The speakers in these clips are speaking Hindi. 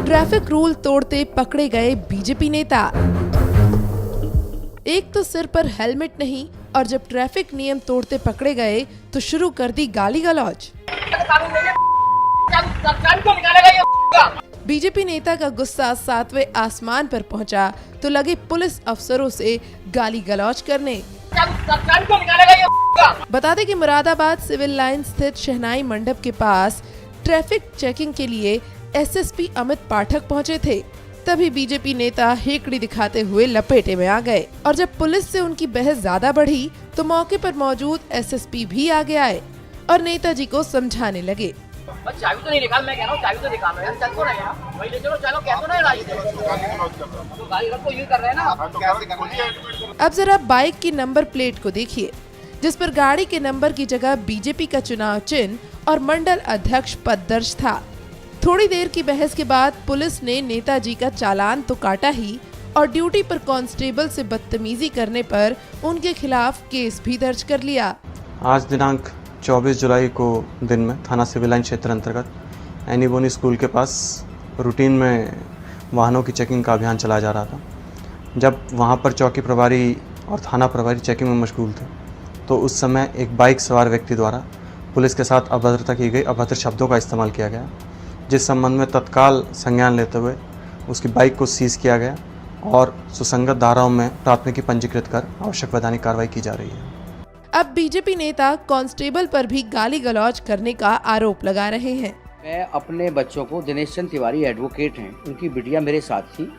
ट्रैफिक रूल तोड़ते पकड़े गए बीजेपी नेता। एक तो सिर पर हेलमेट नहीं और जब ट्रैफिक नियम तोड़ते पकड़े गए तो शुरू कर दी गाली गलौज। बीजेपी नेता का गुस्सा 7वें आसमान पर पहुंचा तो लगे पुलिस अफसरों से गाली गलौज करने। बता दें कि मुरादाबाद सिविल लाइन स्थित शहनाई मंडप के पास ट्रैफिक चेकिंग के लिए एसएसपी अमित पाठक पहुंचे थे। तभी बीजेपी नेता हेकड़ी दिखाते हुए लपेटे में आ गए और जब पुलिस से उनकी बहस ज्यादा बढ़ी तो मौके पर मौजूद एसएसपी भी आगे आए और नेताजी को समझाने लगे। चाबी तो नहीं निकाल, मैं कह रहा हूँ चाबी तो निकाल रहे हैं, चल तो रहे हैं ना, वही ले चलो, चलो कह तो नहीं रहा, तो गाड़ी रखो, यूं कर रहे हैं ना। अब जरा बाइक की नंबर प्लेट को देखिए, जिस पर गाड़ी के नंबर की जगह बीजेपी का चुनाव चिन्ह और मंडल अध्यक्ष पद दर्ज था। थोड़ी देर की बहस के बाद पुलिस ने नेताजी का चालान तो काटा ही और ड्यूटी पर कांस्टेबल से बदतमीजी करने पर उनके खिलाफ केस भी दर्ज कर लिया। आज दिनांक 24 जुलाई को दिन में थाना सिविल लाइन क्षेत्र अंतर्गत एनीबोनी स्कूल के पास रूटीन में वाहनों की चेकिंग का अभियान चलाया जा रहा था। जब वहां पर चौकी प्रभारी और थाना प्रभारी चेकिंग में मशगूल थे तो उस समय एक बाइक सवार व्यक्ति द्वारा पुलिस के साथ अभद्रता की गई, अभद्र शब्दों का इस्तेमाल किया गया, जिस संबंध में तत्काल संज्ञान लेते हुए उसकी बाइक को सीज किया गया और सुसंगत धाराओं में प्राथमिकी पंजीकृत कर आवश्यक वैधानिक कार्रवाई की जा रही है। अब बीजेपी नेता कांस्टेबल पर भी गाली गलौज करने का आरोप लगा रहे हैं। मैं अपने बच्चों को, दिनेश चंद तिवारी एडवोकेट हैं, उनकी बिटिया मेरे साथ थी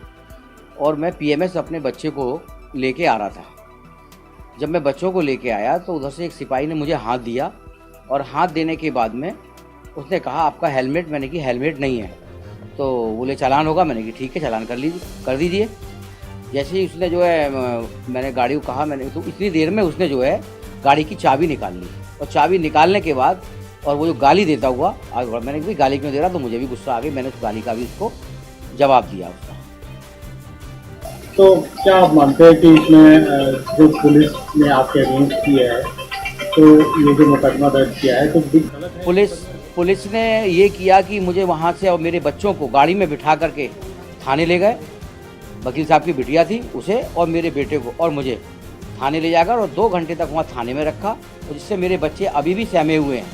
और मैं पीएमएस अपने बच्चे को लेके आ रहा था। जब मैं बच्चों को लेके आया तो उधर से एक सिपाही ने मुझे हाथ दिया और हाथ देने के बाद में उसने कहा आपका हेलमेट, मैंने कि हेलमेट नहीं है, तो बोले चालान होगा, मैंने कि ठीक है चालान कर दीजिए। जैसे ही उसने जो है, मैंने गाड़ी को कहा, मैंने तो इतनी देर में उसने जो है गाड़ी की चाबी निकाल ली और चाबी निकालने के बाद और वो जो गाली देता हुआ आगे बढ़ा। मैंने भी गाली क्यों दे रहा, तो मुझे भी गुस्सा आ गई, मैंने उस गाली का भी उसको जवाब दिया उसका। तो क्या आप मानते हैं कि इसमें जो पुलिस ने आपके अगेंस्ट किया है, तो ये जो मुकदमा दर्ज किया है तो गलत है? पुलिस ने ये किया कि मुझे वहाँ से और मेरे बच्चों को गाड़ी में बिठा करके थाने ले गए। वकील साहब की बिटिया थी, उसे और मेरे बेटे को और मुझे थाने ले जाकर और 2 घंटे तक वहाँ थाने में रखा, और जिससे मेरे बच्चे अभी भी सहमे हुए हैं।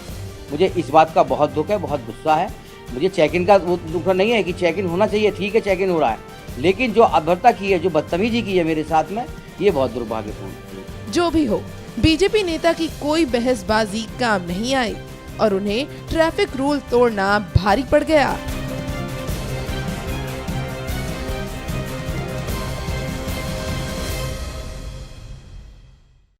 मुझे इस बात का बहुत दुख है, बहुत गुस्सा है। मुझे चेक इन का दुख नहीं है कि चेक इन होना चाहिए, ठीक है चेक इन हो रहा है, लेकिन जो अभद्रता की है, जो बदतमीजी की है मेरे साथ में, ये बहुत दुर्भाग्यपूर्ण है। जो भी हो, बीजेपी नेता की कोई बहसबाजी काम नहीं आई और उन्हें ट्रैफिक रूल तोड़ना भारी पड़ गया।